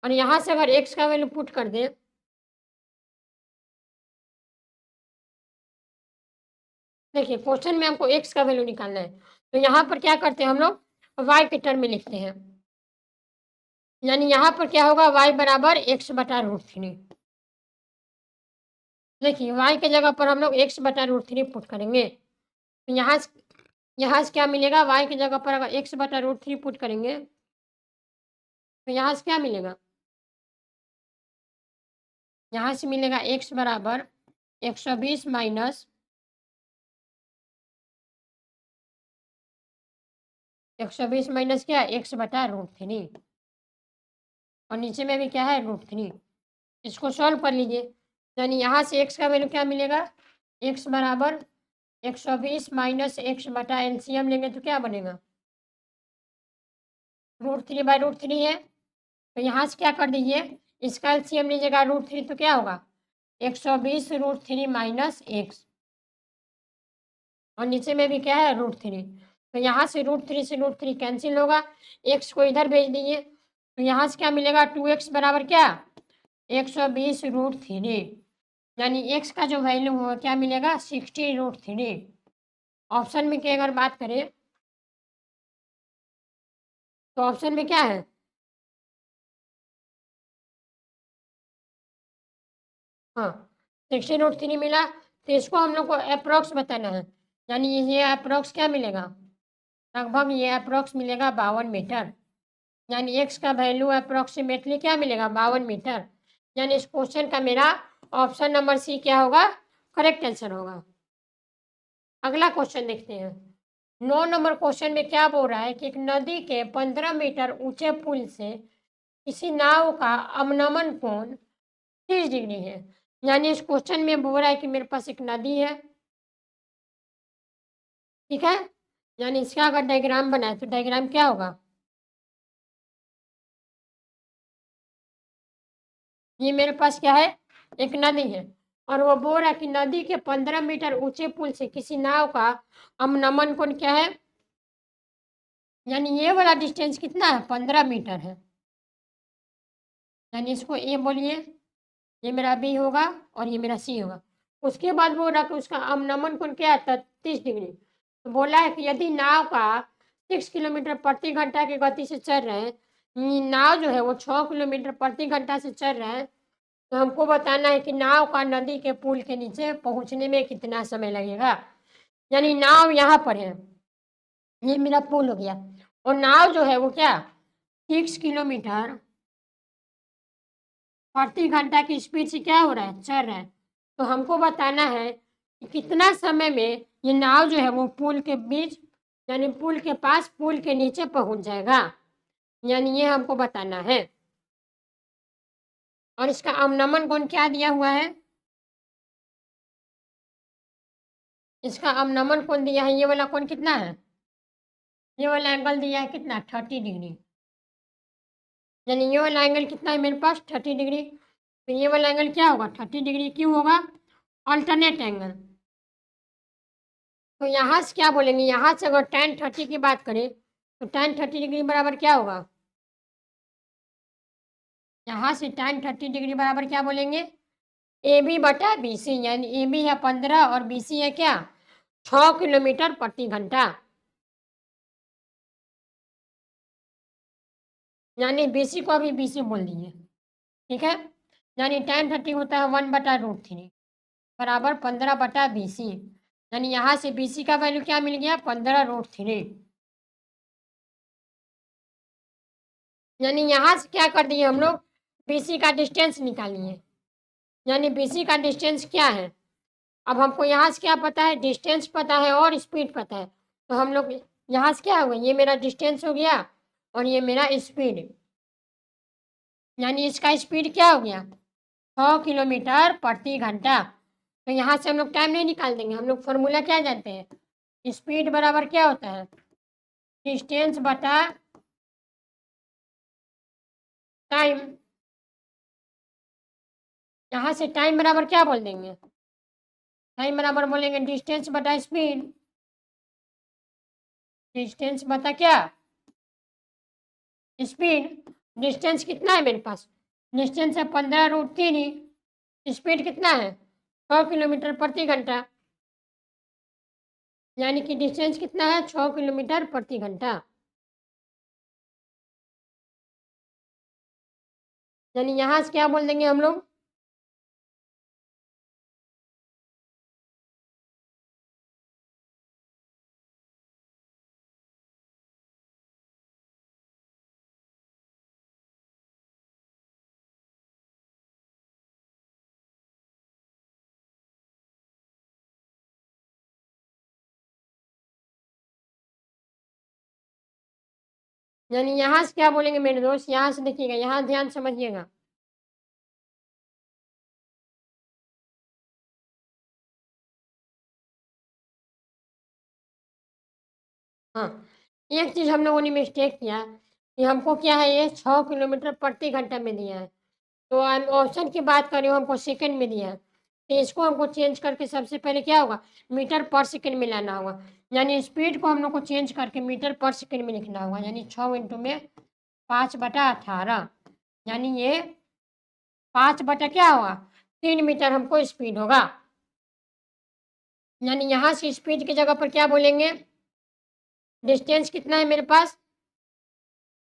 और यहाँ से अगर x का वैल्यू पुट कर दें, देखिए क्वेश्चन में हमको x का वैल्यू निकालना है, तो यहाँ पर क्या करते हैं हम लोग, y के टर्म में लिखते हैं, यानी यहाँ पर क्या होगा, y बराबर x बटा √3। देखिए y के जगह पर हम लोग x बटा √3 पुट करेंगे, तो यहाँ से क्या मिलेगा, y की जगह पर अगर x बटा √3 पुट करेंगे तो यहाँ से क्या मिलेगा, यहाँ से मिलेगा x बराबर 120 माइनस 120 माइनस क्या, x बटा √3, और नीचे में भी क्या है, √3। इसको सॉल्व कर लीजिए, यानी यहाँ से x का वैल्यू क्या मिलेगा, x बराबर 120 माइनस एक्स बटा एलसीएम लेंगे तो क्या बनेगा, √3/√3 है, तो यहाँ से क्या कर दीजिए, इसका एलसीएम लीजिएगा √3 तो क्या होगा, 120 √3 माइनस एक्स, और नीचे में भी क्या है, √3, तो यहाँ से √3 कैंसिल होगा, एक्स को इधर भेज दीजिए, तो यहाँ से क्या मिलेगा, 2x बराबर क्या, 120 √3, यानी एक्स का जो वैल्यू होगा क्या मिलेगा, 60√3। ऑप्शन में की अगर बात करें तो ऑप्शन में क्या है, हाँ 60√3 मिला, तो इसको हम लोग को अप्रोक्स बताना है, यानी ये अप्रोक्स क्या मिलेगा, लगभग ये अप्रोक्स मिलेगा 52 मीटर, यानी एक्स का वैल्यू अप्रोक्सीमेटली क्या मिलेगा, 52 मीटर, यानी इस क्वेश्चन का मेरा ऑप्शन नंबर सी क्या होगा, करेक्ट आंसर होगा। अगला क्वेश्चन देखते हैं, 9 नंबर क्वेश्चन में क्या बोल रहा है कि एक नदी के 15 मीटर ऊंचे पुल से किसी नाव का अवनमन कोण 30 डिग्री है, यानी इस क्वेश्चन में बोल रहा है कि मेरे पास एक नदी है, ठीक है, यानी इसका अगर डायग्राम बनाए तो डायग्राम क्या होगा, ये मेरे पास क्या है, एक नदी है, और वो बोल रहा है कि नदी के 15 मीटर ऊंचे पुल से किसी नाव का अवनमन कोण क्या है, यानी ये वाला डिस्टेंस कितना है, 15 मीटर है, यानी इसको ए बोलिए, ये मेरा बी होगा और ये मेरा सी होगा। उसके बाद बोल रहा कि उसका अवनमन कोण क्या है, 30 डिग्री, तो बोला है कि यदि नाव का 6 किलोमीटर प्रति घंटा की गति से चल रहे हैं, नाव जो है वो 6 किलोमीटर प्रति घंटा से चल रहा है, तो हमको बताना है कि नाव का नदी के पुल के नीचे पहुंचने में कितना समय लगेगा, यानी नाव यहाँ पर है, ये मेरा पुल हो गया, और नाव जो है वो क्या 6 किलोमीटर प्रति घंटा की स्पीड से क्या हो रहा है, चल रहा है, तो हमको बताना है कि कितना समय में ये नाव जो है वो पुल के बीच, यानी पुल के पास पुल के नीचे पहुंच जाएगा। यानी ये हमको बताना है। और इसका अवनमन कोण क्या दिया हुआ है? इसका अवनमन कोण दिया है, ये वाला कोण कितना है? ये वाला एंगल दिया है कितना? 30 डिग्री। यानी ये वाला एंगल कितना है मेरे पास? 30 डिग्री। तो ये वाला एंगल क्या होगा? 30 डिग्री। क्यों होगा? Alternate angle. तो यहाँ से क्या बोलेंगे? यहाँ से अगर tan 30 की बात करें तो tan 30 डिग्री बराबर क्या होगा? यहाँ से tan 30 डिग्री बराबर क्या बोलेंगे? ए बी बटा बी सी। यानी ए बी है 15 और बी सी है क्या? 6 किलोमीटर प्रति घंटा। यानी बी सी को अभी बी सी बोल दिए। ठीक है। यानी tan 30 होता है 1/√3 बराबर 15/BC। यानी यहाँ से BC का वैल्यू क्या मिल गया? 15√3। यानी यहाँ से क्या कर दिए हम लोग? BC का डिस्टेंस निकालिए। यानी BC का डिस्टेंस क्या है? अब हमको यहाँ से क्या पता है? डिस्टेंस पता है और स्पीड पता है। तो हम लोग यहाँ से क्या होगा? ये मेरा डिस्टेंस हो गया और ये मेरा स्पीड। यानी इसका स्पीड क्या हो गया? 6 किलोमीटर प्रति घंटा। तो यहाँ से हम लोग टाइम नहीं निकाल देंगे। हम लोग फॉर्मूला क्या जानते हैं? स्पीड बराबर क्या होता है? डिस्टेंस बटा टाइम। यहाँ से टाइम बराबर क्या बोल देंगे? टाइम बराबर बोलेंगे डिस्टेंस बटा स्पीड। डिस्टेंस बता क्या? स्पीड। डिस्टेंस कितना है मेरे पास? डिस्टेंस है 15√3 ही। स्पीड कितना है? 6 किलोमीटर प्रति घंटा। यानी कि डिस्टेंस कितना है? 6 किलोमीटर प्रति घंटा। यानी यहाँ से क्या बोल देंगे हम लोग? यानी यहाँ से क्या बोलेंगे मेरे दोस्त? यहाँ से देखिएगा, यहाँ ध्यान समझिएगा। हाँ, एक चीज़ हम लोगों ने मिस्टेक किया कि हमको क्या है, ये 6 किलोमीटर प्रति घंटा में दिया है। तो ऑप्शन की बात करें, हमको सेकंड में दिया है। तो इसको हमको चेंज करके सबसे पहले क्या होगा? मीटर पर सेकंड में लाना होगा। यानी स्पीड को हम लोग को चेंज करके मीटर पर सेकंड में लिखना होगा। यानी 6 इंटू में 5/18। यानी ये 5 क्या होगा? 3 मीटर हमको स्पीड होगा। यानी यहाँ से स्पीड की जगह पर क्या बोलेंगे? डिस्टेंस कितना है मेरे पास?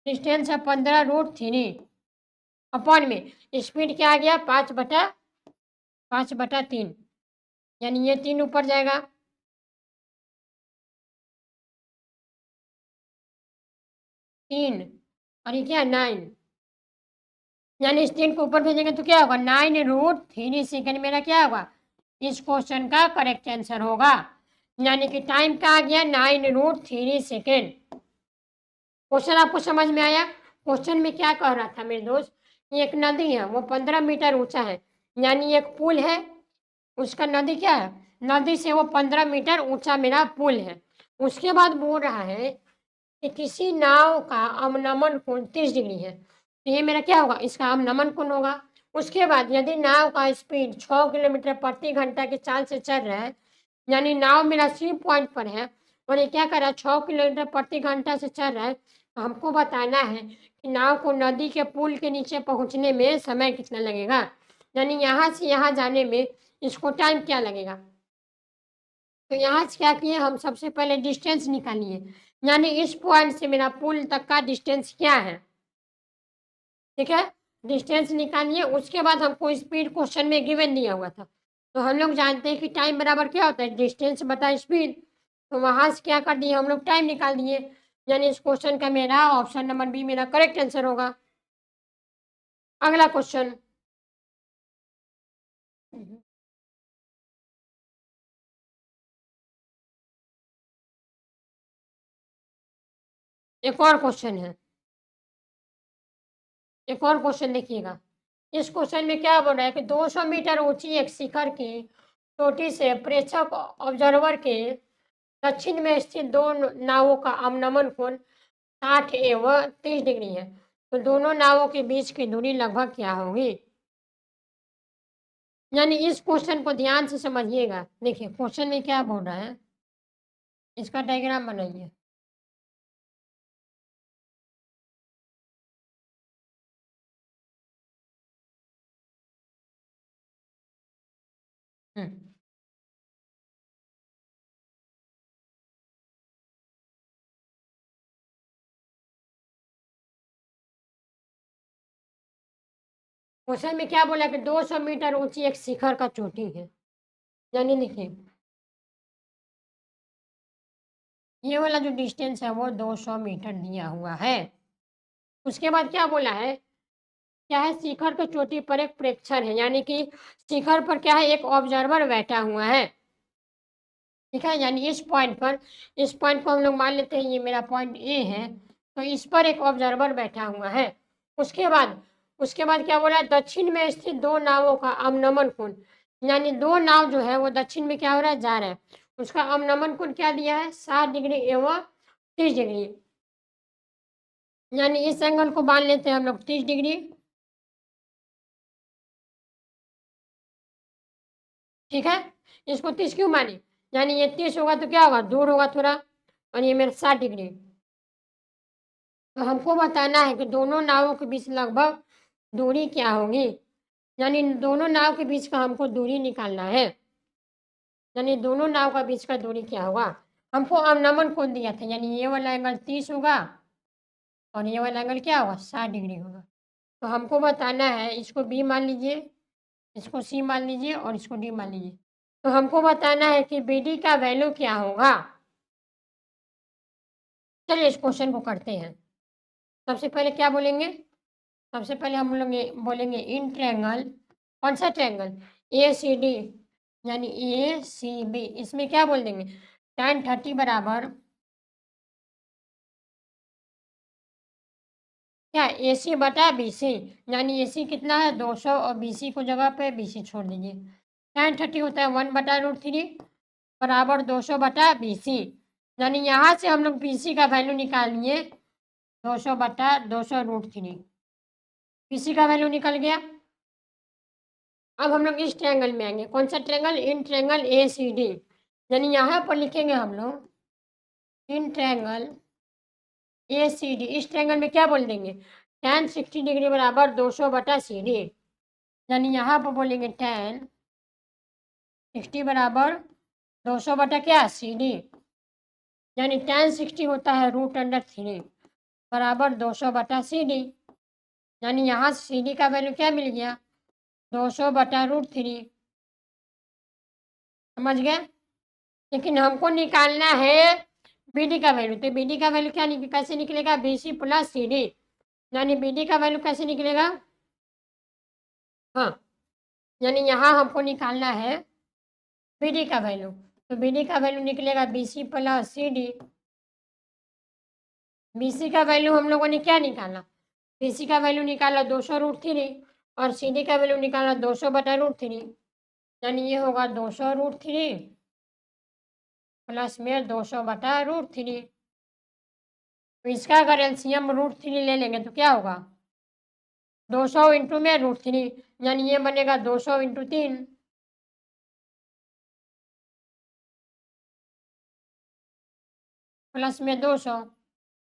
डिस्टेंस है 15√3 अपॉन में स्पीड क्या आ गया? 5/3। यानी ये 3 ऊपर जाएगा। 3 और ये क्या है? 9। यानी इस 3 को ऊपर भेजेंगे तो क्या होगा? 9√3 सेकेंड मेरा क्या होगा? इस क्वेश्चन का करेक्ट आंसर होगा। यानी कि टाइम का आ गया 9√3 सेकेंड। क्वेश्चन आपको समझ में आया? क्वेश्चन में क्या कह रहा था मेरे दोस्त? ये एक नदी है, वो 15 मीटर ऊंचा है। यानी एक पुल है, उसका नदी क्या है? नदी से वो 15 मीटर ऊंचा मेरा पुल है। उसके बाद बोल रहा है कि किसी नाव का अवनमन कोण 30 डिग्री है। तो ये मेरा क्या होगा? इसका अवनमन कोण होगा। उसके बाद यदि नाव का स्पीड 6 किलोमीटर प्रति घंटा की चाल से चल रहा है, यानी नाव मेरा सी पॉइंट पर है और ये क्या कर रहा है? 6 किलोमीटर प्रति घंटा से चल रहा है। तो हमको बताना है कि नाव को नदी के पुल के नीचे पहुंचने में समय कितना लगेगा। यानी यहाँ से यहाँ जाने में इसको टाइम क्या लगेगा। तो यहाँ से क्या किए हम? सबसे पहले डिस्टेंस निकालिए। यानी इस पॉइंट से मेरा पुल तक का डिस्टेंस क्या है। ठीक है। डिस्टेंस निकालिए। उसके बाद हमको स्पीड क्वेश्चन में गिवन दिया हुआ था। तो हम लोग जानते हैं कि टाइम बराबर क्या होता है? डिस्टेंस बटा स्पीड। तो वहाँ से क्या कर दिए हम लोग? टाइम निकाल दिए। यानी इस क्वेश्चन का मेरा ऑप्शन नंबर बी मेरा करेक्ट आंसर होगा। अगला क्वेश्चन। एक और क्वेश्चन है। एक और क्वेश्चन देखिएगा। इस क्वेश्चन में क्या बोल रहा है कि 200 मीटर ऊंची एक शिखर की चोटी से प्रेक्षक ऑब्जर्वर के दक्षिण में स्थित दो नावों का अवनमन कोण 60 एवं 30 डिग्री है। तो दोनों नावों के बीच की दूरी लगभग क्या होगी? यानी इस क्वेश्चन को ध्यान से समझिएगा। देखिए क्वेश्चन में क्या बोल रहा है, इसका डायग्राम बनाइए। हम्म, क्वेश्चन में क्या बोला कि 200 मीटर ऊंची एक शिखर का चोटी है। यानी देखिए ये वाला जो डिस्टेंस है वो 200 मीटर दिया हुआ है। उसके बाद क्या बोला है, क्या है, शिखर की चोटी पर एक प्रेक्षण है, यानी कि शिखर पर क्या है, एक ऑब्जर्वर बैठा हुआ है। ठीक है, यानी इस पॉइंट को हम लोग मान लेते हैं ये मेरा पॉइंट ए है। तो इस पर एक ऑब्जर्वर बैठा हुआ है। उसके बाद क्या बोला है, दक्षिण में स्थित दो नावों का अवनमन कोण, यानी दो नाव जो है वो दक्षिण में क्या हो रहा है, जा रहा है। उसका अवनमन कोण क्या दिया है, 60 डिग्री एवं 30 डिग्री। यानी इस एंगल को मान लेते हैं हम लोग 30 डिग्री। ठीक है, इसको 30 क्यों माने, यानी ये 30 होगा तो क्या होगा, दूर होगा थोड़ा, और ये मेरा 60 डिग्री। तो हमको बताना है कि दोनों नावों के बीच लगभग दूरी क्या होगी। यानी दोनों नाव के बीच का हमको दूरी निकालना है। यानी दोनों नाव का बीच का दूरी क्या होगा, हमको अवनमन कोण दिया था, यानी ये वाला एंगल 30 होगा और ये वाला एंगल क्या होगा, 60 डिग्री होगा। तो हमको बताना है, इसको बी मान लीजिए, इसको सी मान लीजिए और इसको डी मान लीजिए। तो हमको बताना है कि बी डी का वैल्यू क्या होगा। चलिए इस क्वेश्चन को करते हैं। सबसे पहले क्या बोलेंगे, सबसे पहले हम लोग ये बोलेंगे इन ट्रायंगल, कौन सा ट्रायंगल, ए सी डी, यानी ए सी बी, इसमें क्या बोल देंगे, tan 30 बराबर क्या, ए सी बटा बी सी, यानी ए सी कितना है 200 और बी सी को जगह पे बी सी छोड़ दीजिए। tan 30 होता है 1/√3 बराबर 200 बटा बी सी। यानी यहाँ से हम लोग बी सी का वैल्यू निकाल लिए 200 बटा 200√3। बी सी का वैल्यू निकल गया। अब हम लोग इस ट्रायंगल में आएंगे, कौन सा triangle, in triangle A C D, यानी यहाँ पर लिखेंगे हम लोग in triangle A C D. इस ट्रायंगल में क्या बोल देंगे, tan 60 डिग्री बराबर 200 बटा सी डी, यानी यहाँ पर बोलेंगे tan 60 बराबर 200 बटा क्या, सी डी, यानी tan 60 होता है √3 बराबर 200 बटा सी डी। यानी यहाँ से सी डी का वैल्यू क्या मिल गया, 200 बटा √3। समझ गए। लेकिन हमको निकालना है बी डी का वैल्यू। तो बी डी का वैल्यू क्या कैसे निकलेगा, B C plus C D, यानी बी डी का वैल्यू कैसे निकलेगा, हाँ, यानी यहाँ हमको निकालना है बी डी का वैल्यू। तो बी डी का वैल्यू निकलेगा B C plus C D. B C का वैल्यू हम लोगों ने क्या निकाला, बी सी का वैल्यू निकाला 200√3 और सी डी का वैल्यू निकाला 200 बटा √3, यानी ये होगा 200√3 प्लस में 200 बटा √3। तो इसका अगर एलसीएम √3 ले लेंगे तो क्या होगा, 200 इंटू में √3, यानी ये बनेगा 200 इंटू 3 प्लस में 200,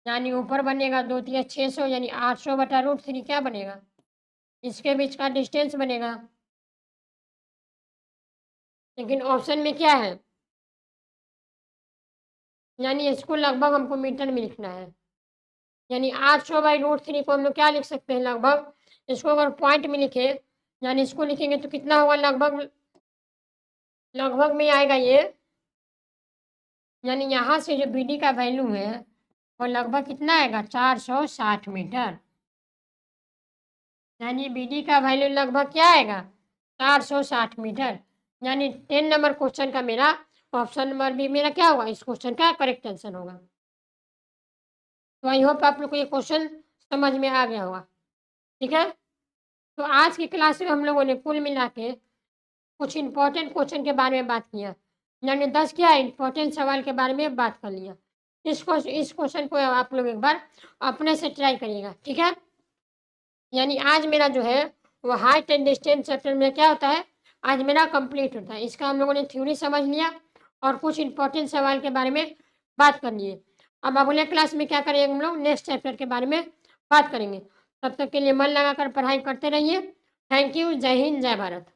यानी ऊपर बनेगा 2 3 600, यानी 800 बटा √3 क्या बनेगा, इसके बीच का डिस्टेंस बनेगा। लेकिन ऑप्शन में क्या है, यानी इसको लगभग हमको मीटर में लिखना है। यानी 800/√3 को हम लोग क्या लिख सकते हैं, लगभग, इसको अगर पॉइंट में लिखे, यानी इसको लिखेंगे तो कितना होगा, लगभग, लगभग में आएगा ये, यानी यहाँ से जो बी डी का वैल्यू है वो लगभग कितना आएगा, 460 मीटर। यानी बी डी का वैल्यू लगभग क्या आएगा, 460 मीटर। यानी 10 नंबर क्वेश्चन का मेरा ऑप्शन नंबर बी मेरा क्या होगा, इस क्वेश्चन का करेक्ट आंसर होगा। तो आई होप आप लोग को ये क्वेश्चन समझ में आ गया होगा। ठीक है? तो आज की क्लास में हम लोगों ने कुल मिला के कुछ इम्पोर्टेंट क्वेश्चन के बारे में बात किया। यानी 10 क्या इम्पोर्टेंट सवाल के बारे में बात कर लिया। इस क्वेश्चन को आप लोग एक बार अपने से ट्राई करिएगा, ठीक है? यानी आज मेरा जो है वो हाइट एंड डिस्टेंस चैप्टर में क्या होता है, आज मेरा कंप्लीट होता है। इसका हम लोगों ने थ्योरी समझ लिया और कुछ इम्पोर्टेंट सवाल के बारे में बात कर लिए। अब अगले क्लास में क्या करेंगे हम लोग, नेक्स्ट चैप्टर के बारे में बात करेंगे। तब तक के लिए मन लगाकर पढ़ाई करते रहिए। Thank you. जय हिंद, जय भारत।